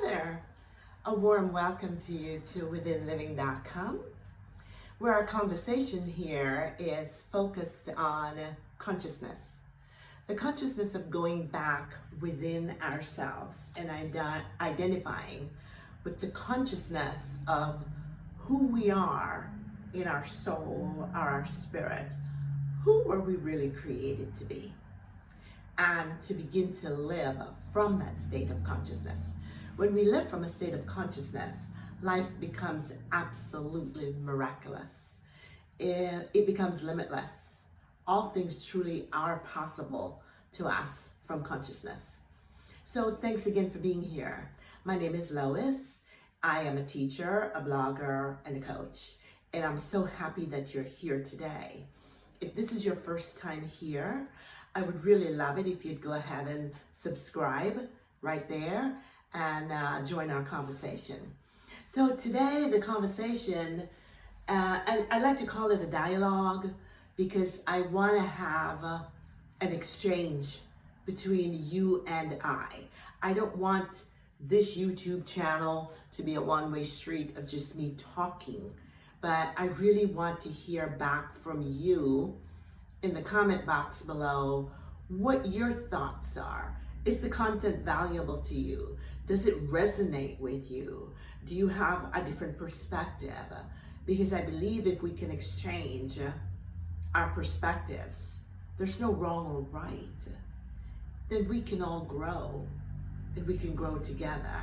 there. A warm welcome to you to WithinLiving.com, where our conversation here is focused on consciousness. The consciousness of going back within ourselves and identifying with the consciousness of who we are in our soul, our spirit. Who were we really created to be? And to begin to live from that state of consciousness. When we live from a state of consciousness, life becomes absolutely miraculous. It becomes limitless. All things truly are possible to us from consciousness. So thanks again for being here. My name is Lois. I am a teacher, a blogger, and a coach. And I'm so happy that you're here today. If this is your first time here, I would really love it if you'd go ahead and subscribe right there and join our conversation. So today the conversation, and I like to call it a dialogue because I want to have an exchange between you and I. I don't want this YouTube channel to be a one-way street of just me talking, but I really want to hear back from you in the comment box below what your thoughts are. Is the content valuable to you? Does it resonate with you? Do you have a different perspective? Because I believe if we can exchange our perspectives, there's no wrong or right, then we can all grow and we can grow together,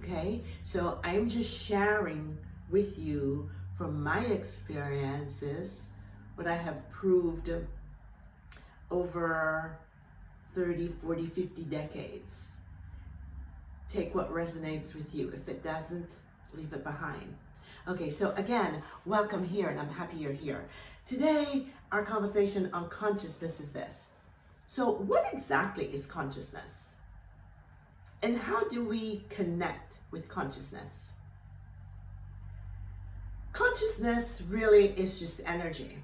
okay? So I'm just sharing with you from my experiences what I have proved over 30, 40, 50 decades. Take what resonates with you. If it doesn't, leave it behind. Okay, so again, welcome here, and I'm happy you're here. Today, our conversation on consciousness is this. So what exactly is consciousness? And how do we connect with consciousness? Consciousness really is just energy.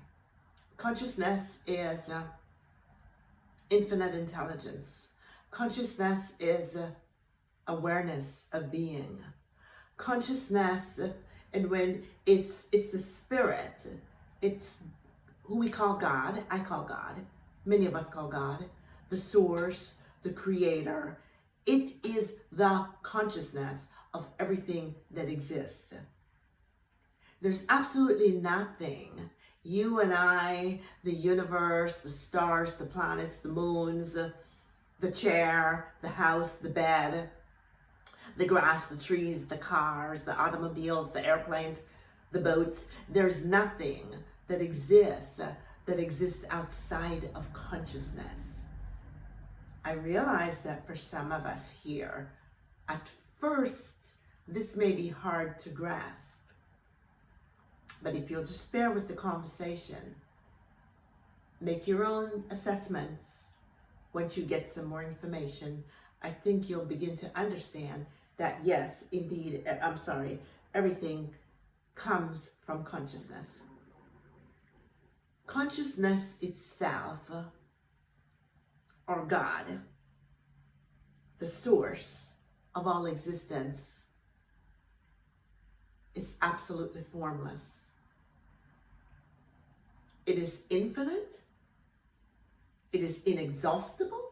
Consciousness is infinite intelligence. Consciousness is awareness of being. Consciousness, and when it's the spirit, it's who we call God, I call God, many of us call God, the source, the creator. It is the consciousness of everything that exists. There's absolutely nothing you and I, the universe, the stars, the planets, the moons, the chair, the house, the bed, the grass, the trees, the cars, the automobiles, the airplanes, the boats. There's nothing that exists outside of consciousness. I realize that for some of us here, at first, this may be hard to grasp. But if you'll just bear with the conversation, make your own assessments. Once you get some more information, I think you'll begin to understand that yes, indeed, everything comes from consciousness. Consciousness itself, or God, the source of all existence, is absolutely formless. It is infinite. It is inexhaustible.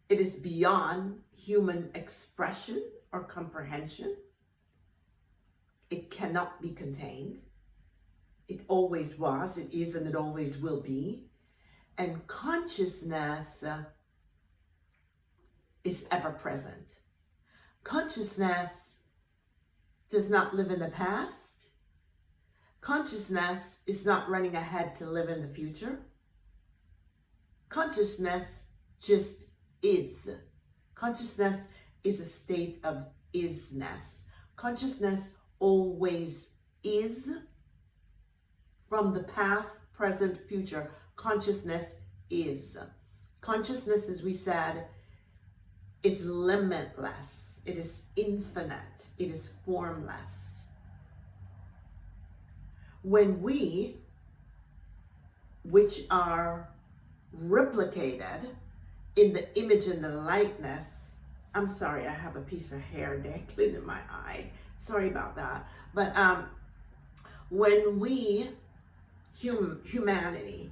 It is beyond human expression or comprehension. It cannot be contained. It always was, it is, and it always will be. And consciousness is ever present. Consciousness does not live in the past. Consciousness is not running ahead to live in the future. Consciousness just is. Consciousness is a state of isness. Consciousness always is. From the past, present, future, consciousness is. Consciousness, as we said, is limitless. It is infinite. It is formless. When we, which are replicated in the image and the likeness I'm sorry, I have a piece of hair dangling in my eye. Sorry about that. But when we, humanity,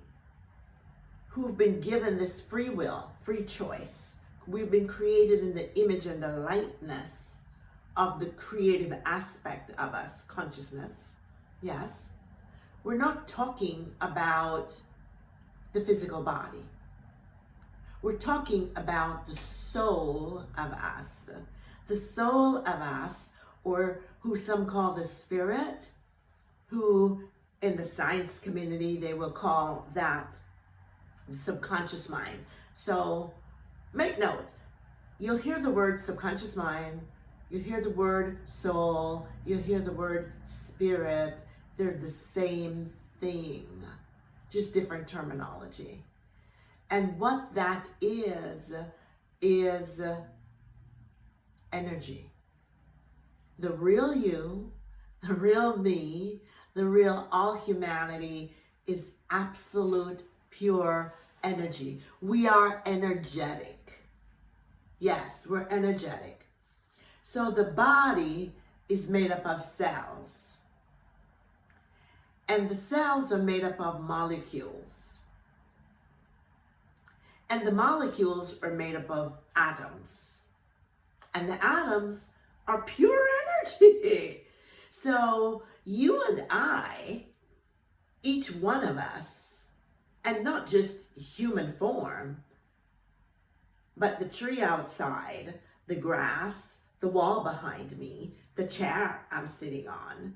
who've been given this free will, free choice, we've been created in the image and the likeness of the creative aspect of us, consciousness. Yes. We're not talking about the physical body. We're talking about the soul of us. The soul of us, or who some call the spirit, who in the science community, they will call that the subconscious mind. So make note, you'll hear the word subconscious mind, you hear the word soul, you hear the word spirit. They're the same thing, just different terminology. And what that is energy. The real you, the real me, the real all humanity is absolute pure energy. We are energetic. Yes, we're energetic. So the body is made up of cells. And the cells are made up of molecules. And the molecules are made up of atoms. And the atoms are pure energy. So you and I, each one of us, and not just human form, but the tree outside, the grass, the wall behind me, the chair I'm sitting on,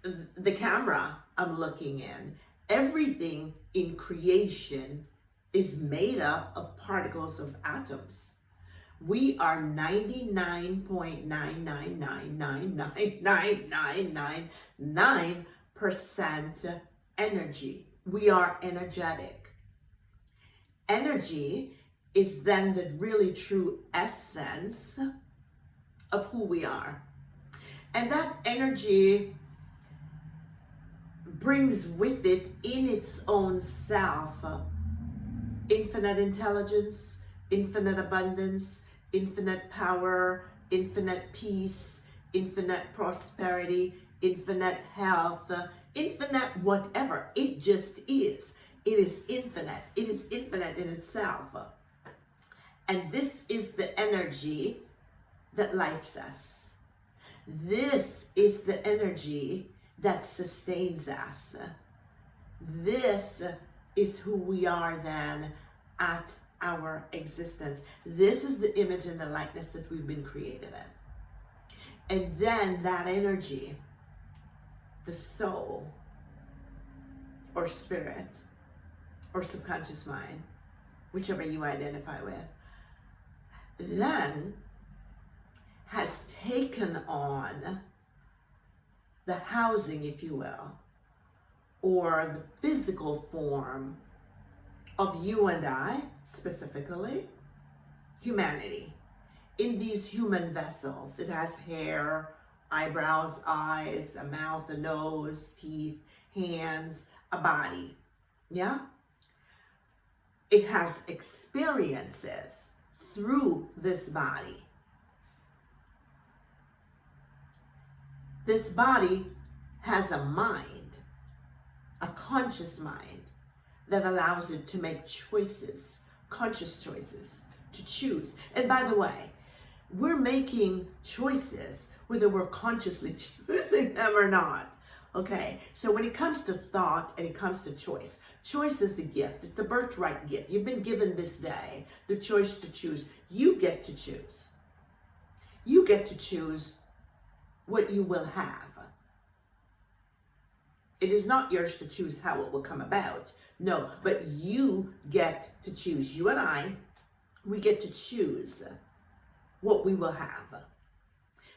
the camera I'm looking in, everything in creation is made up of particles of atoms. We are 99.9999999% energy. We are energetic. Energy is then the really true essence of who we are. And that energy brings with it in its own self infinite intelligence, infinite abundance, infinite power, infinite peace, infinite prosperity, infinite health, infinite whatever. It just is. It is infinite. It is infinite in itself. And this is the energy that lifes us. This is the energy that sustains us. This is who we are then at our existence. This is the image and the likeness that we've been created in. And then that energy, the soul, or spirit, or subconscious mind, whichever you identify with, then has taken on the housing, if you will, or the physical form of you and I, specifically, humanity. In these human vessels, it has hair, eyebrows, eyes, a mouth, a nose, teeth, hands, a body. Yeah? It has experiences through this body. This body has a mind, a conscious mind, that allows it to make choices, conscious choices, to choose. And by the way, we're making choices whether we're consciously choosing them or not. Okay, so when it comes to thought and it comes to choice, choice is the gift. It's a birthright gift. You've been given this day the choice to choose. You get to choose. You get to choose what you will have. It is not yours to choose how it will come about. No, but you get to choose. You and I, we get to choose what we will have,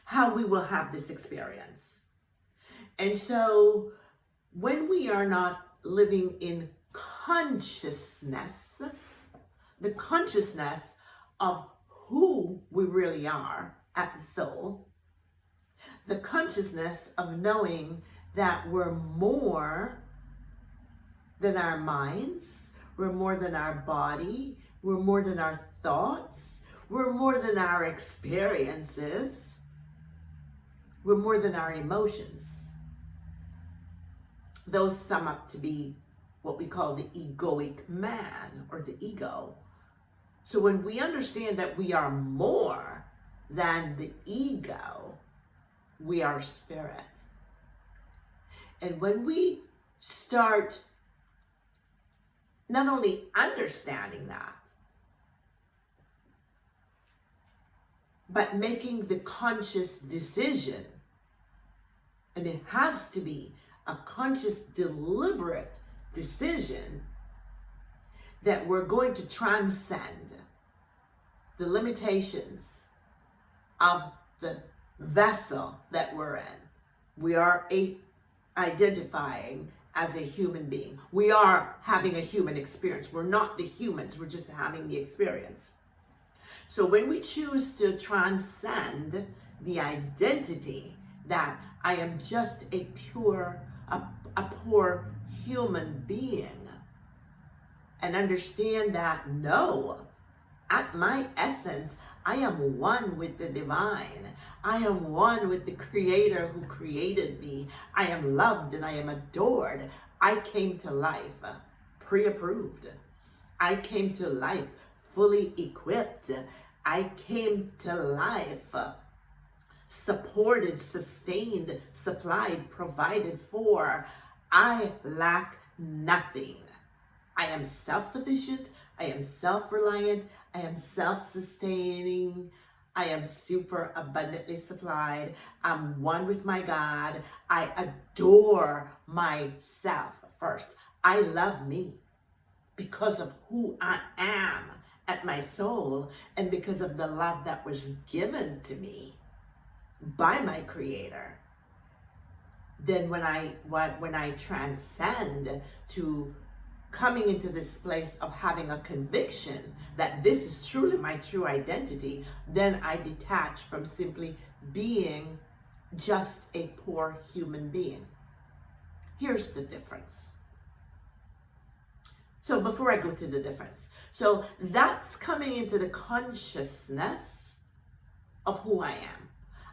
how we will have this experience. And so when we are not living in consciousness, the consciousness of who we really are at the soul, the consciousness of knowing that we're more than our minds, we're more than our body, we're more than our thoughts, We're more than our experiences. We're more than our emotions. Those sum up to be what we call the egoic man, or the ego. So when we understand that we are more than the ego, we are spirit. And when we start not only understanding that, but making the conscious decision, and it has to be a conscious, deliberate decision, that we're going to transcend the limitations of the vessel that we're in. We are identifying as a human being. We are having a human experience. We're not the humans, we're just having the experience. So when we choose to transcend the identity that I am just a poor human being, and understand that no, at my essence, I am one with the divine. I am one with the creator who created me. I am loved and I am adored. I came to life pre-approved. I came to life fully equipped. I came to life supported, sustained, supplied, provided for. I lack nothing. I am self-sufficient. I am self-reliant. I am self-sustaining. I am super abundantly supplied. I'm one with my God. I adore myself first. I love me because of who I am at my soul, and because of the love that was given to me by my creator. Then when I transcend to coming into this place of having a conviction that this is truly my true identity, then I detach from simply being just a poor human being. Here's the difference. So before I go to the difference, so that's coming into the consciousness of who I am.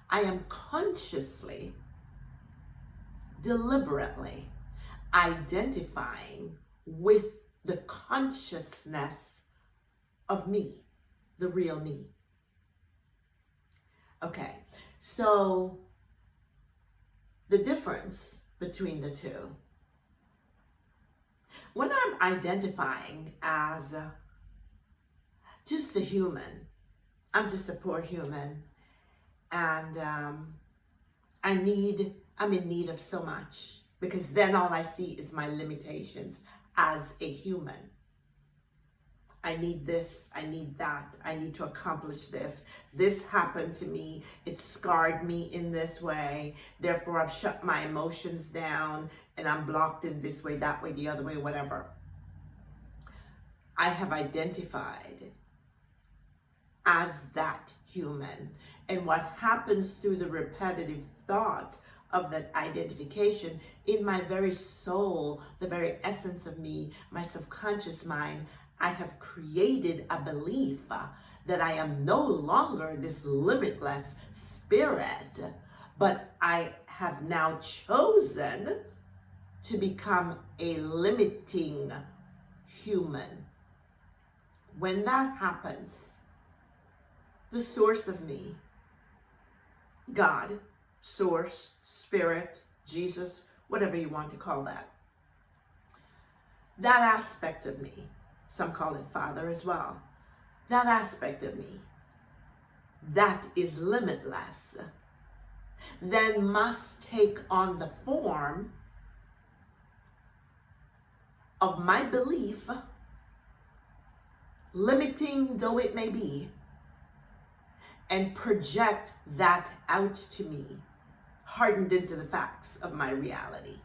I am consciously, deliberately identifying with the consciousness of me, the real me. Okay, so the difference between the two. When I'm identifying as just a human, I'm just a poor human, and I'm in need of so much, because then all I see is my limitations as a human. I need this, I need that, I need to accomplish this. This happened to me, it scarred me in this way, therefore I've shut my emotions down and I'm blocked in this way, that way, the other way, whatever. I have identified as that human. And what happens through the repetitive thought of that identification in my very soul, the very essence of me, my subconscious mind, I have created a belief that I am no longer this limitless spirit, but I have now chosen to become a limiting human. When that happens, the source of me, God, source, spirit, Jesus, whatever you want to call that, that aspect of me, some call it Father as well, that aspect of me that is limitless, then must take on the form of my belief, limiting though it may be, and project that out to me, hardened into the facts of my reality.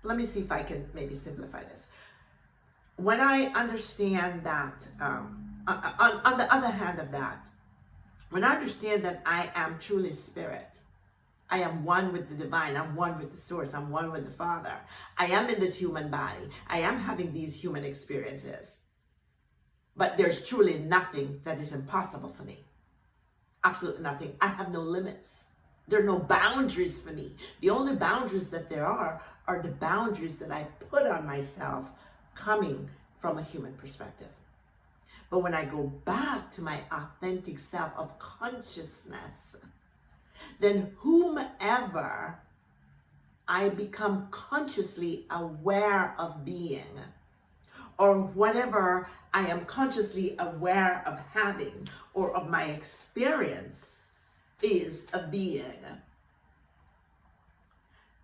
Let me see if I can maybe simplify this. When I understand that, on the other hand of that, when I understand that I am truly spirit, I am one with the divine. I'm one with the source. I'm one with the Father. I am in this human body. I am having these human experiences. But there's truly nothing that is impossible for me. Absolutely nothing. I have no limits. There are no boundaries for me. The only boundaries that there are the boundaries that I put on myself coming from a human perspective. But when I go back to my authentic self of consciousness, then whomever I become consciously aware of being, or whatever I am consciously aware of having, or of my experience is a being,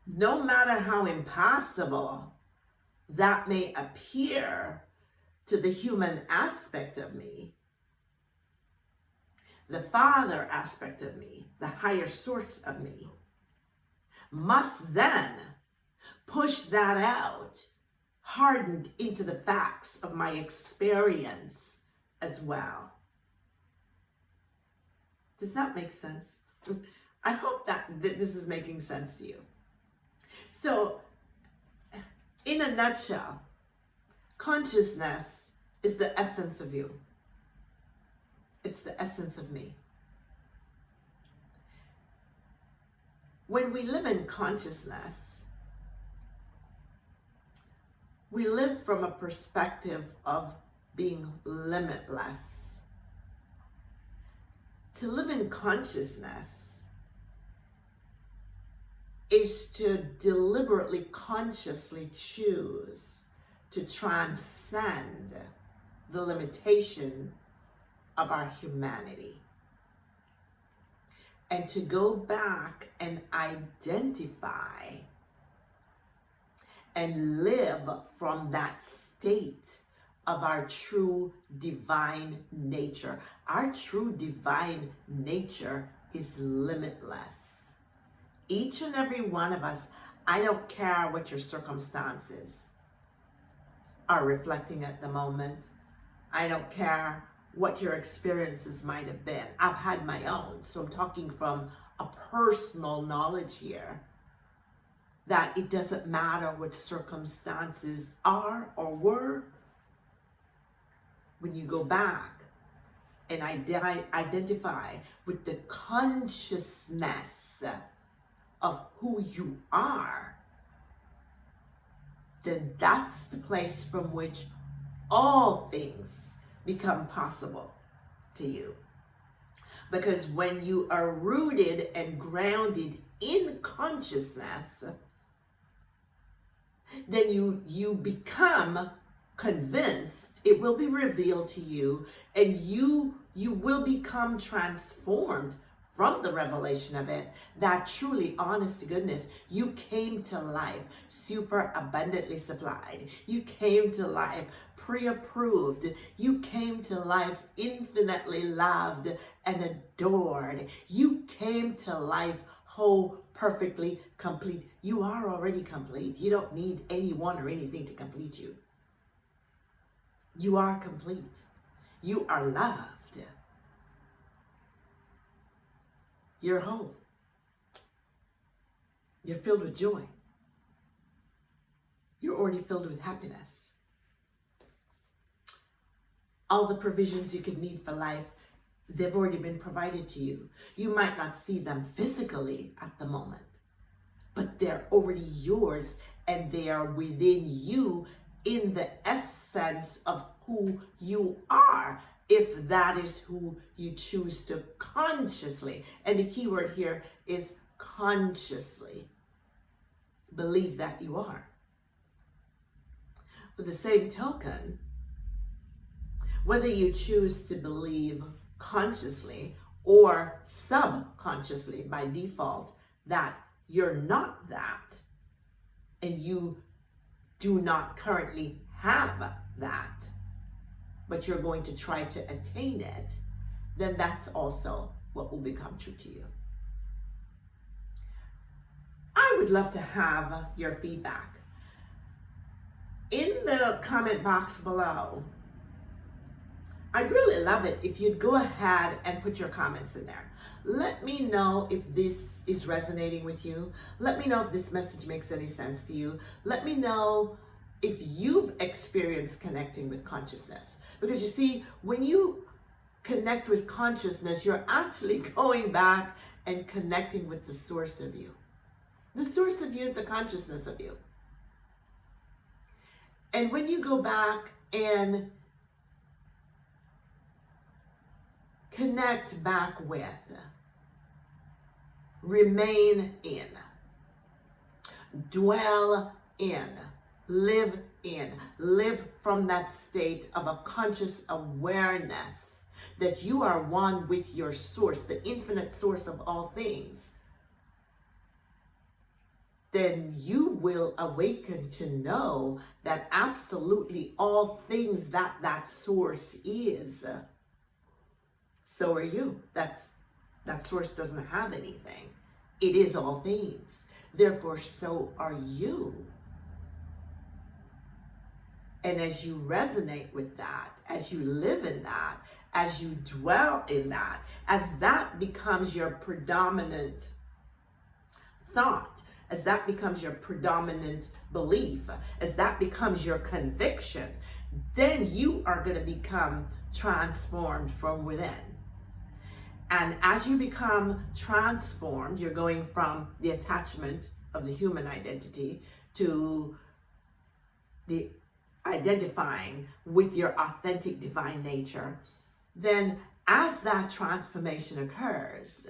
no matter how impossible that may appear to the human aspect of me, the Father aspect of me, the higher source of me, must then push that out, hardened into the facts of my experience as well. Does that make sense? I hope that this is making sense to you. So, in a nutshell, consciousness is the essence of you. It's the essence of me. When we live in consciousness, we live from a perspective of being limitless. To live in consciousness is to deliberately, consciously choose to transcend the limitation of our humanity, and to go back and identify and live from that state of our true divine nature. Our true divine nature is limitless. Each and every one of us, I don't care what your circumstances are reflecting at the moment. I don't care what your experiences might have been. I've had my own, so I'm talking from a personal knowledge here, that it doesn't matter what circumstances are or were. When you go back and identify with the consciousness of who you are, then that's the place from which all things become possible to you. Because when you are rooted and grounded in consciousness, then you become convinced, it will be revealed to you, and you will become transformed from the revelation of it, that truly, honest to goodness, you came to life super abundantly supplied. You came to life pre-approved. You came to life infinitely loved and adored. You came to life whole, perfectly complete. You are already complete. You don't need anyone or anything to complete you. You are complete. You are loved. You're whole. You're filled with joy. You're already filled with happiness. All the provisions you could need for life, they've already been provided to you. You might not see them physically at the moment, but they're already yours, and they are within you in the essence of who you are, if that is who you choose to consciously, and the key word here is consciously, believe that you are. With the same token, whether you choose to believe consciously or subconsciously by default that you're not that, and you do not currently have that, but you're going to try to attain it, then that's also what will become true to you. I would love to have your feedback. In the comment box below, I'd really love it if you'd go ahead and put your comments in there. Let me know if this is resonating with you. Let me know if this message makes any sense to you. Let me know if you've experienced connecting with consciousness. Because you see, when you connect with consciousness, you're actually going back and connecting with the source of you. The source of you is the consciousness of you. And when you go back and connect back with, remain in, dwell in, live from that state of a conscious awareness that you are one with your source, the infinite source of all things, then you will awaken to know that absolutely all things that source is, so are you. That source doesn't have anything. It is all things. Therefore, so are you. And as you resonate with that, as you live in that, as you dwell in that, as that becomes your predominant thought, as that becomes your predominant belief, as that becomes your conviction, then you are going to become transformed from within. And as you become transformed, you're going from the attachment of the human identity to the identifying with your authentic divine nature. Then as that transformation occurs,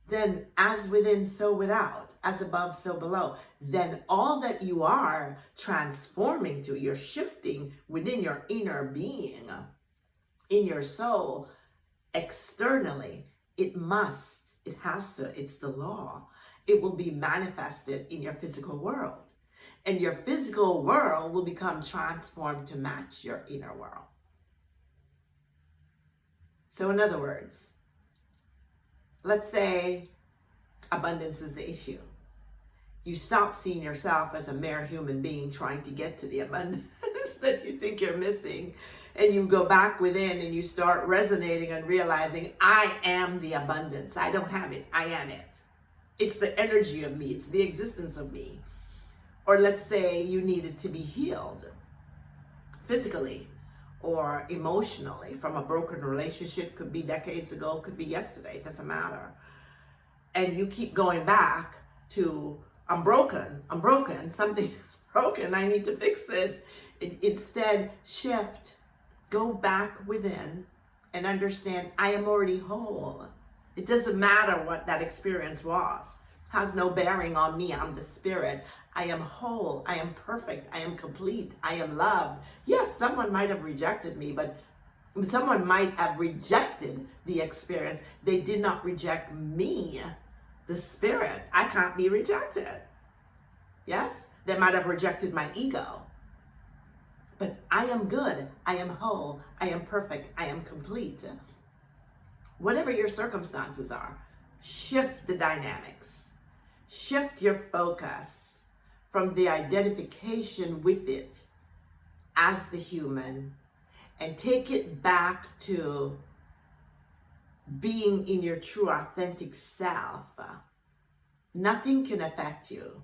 then as within, so without, as above, so below, then all that you are transforming to, you're shifting within your inner being, in your soul, externally, it has to, it's the law. It will be manifested in your physical world. And your physical world will become transformed to match your inner world. So in other words, let's say abundance is the issue. You stop seeing yourself as a mere human being trying to get to the abundance that you think you're missing. And you go back within and you start resonating and realizing, I am the abundance. I don't have it. I am it. It's the energy of me. It's the existence of me. Or let's say you needed to be healed physically or emotionally from a broken relationship. Could be decades ago, could be yesterday. It doesn't matter. And you keep going back to, I'm broken, something's broken, I need to fix this. Instead, shift, go back within and understand I am already whole. It doesn't matter what that experience was. It has no bearing on me. I'm the spirit. I am whole. I am perfect. I am complete. I am loved. Yes, someone might have rejected me, but someone might have rejected the experience. They did not reject me, the spirit. I can't be rejected. Yes, they might have rejected my ego. But I am good, I am whole, I am perfect, I am complete. Whatever your circumstances are, shift the dynamics. Shift your focus from the identification with it as the human and take it back to being in your true authentic self. Nothing can affect you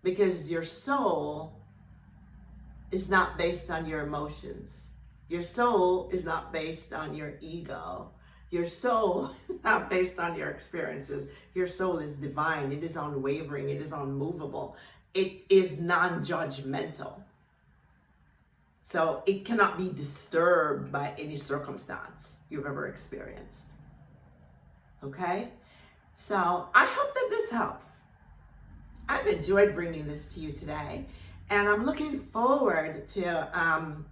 because your soul is not based on your emotions. Your soul is not based on your ego. Your soul is not based on your experiences. Your soul is divine. It is unwavering. It is unmovable. It is non-judgmental. So it cannot be disturbed by any circumstance you've ever experienced. Okay? So I hope that this helps. I've enjoyed bringing this to you today. And I'm looking forward to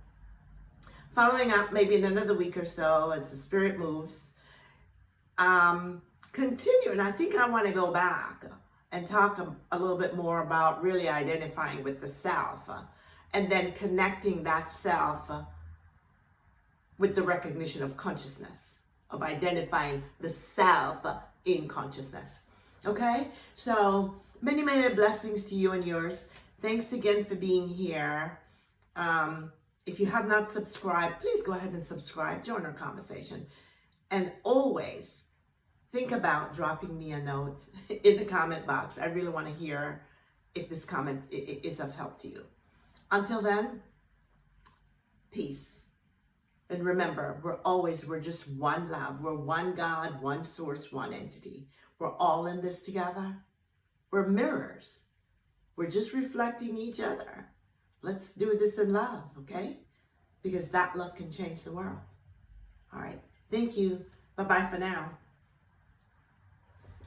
following up maybe in another week or so as the spirit moves. Continue, and I think I want to go back and talk a little bit more about really identifying with the self and then connecting that self with the recognition of consciousness, of identifying the self in consciousness. Okay? So many, many blessings to you and yours. Thanks again for being here. If you have not subscribed, please go ahead and subscribe, join our conversation. And always think about dropping me a note in the comment box. I really want to hear if this comment is of help to you. Until then, peace. And remember, we're just one love. We're one God, one source, one entity. We're all in this together. We're mirrors. We're just reflecting each other. Let's do this in love, okay? Because that love can change the world. All right. Thank you. Bye-bye for now.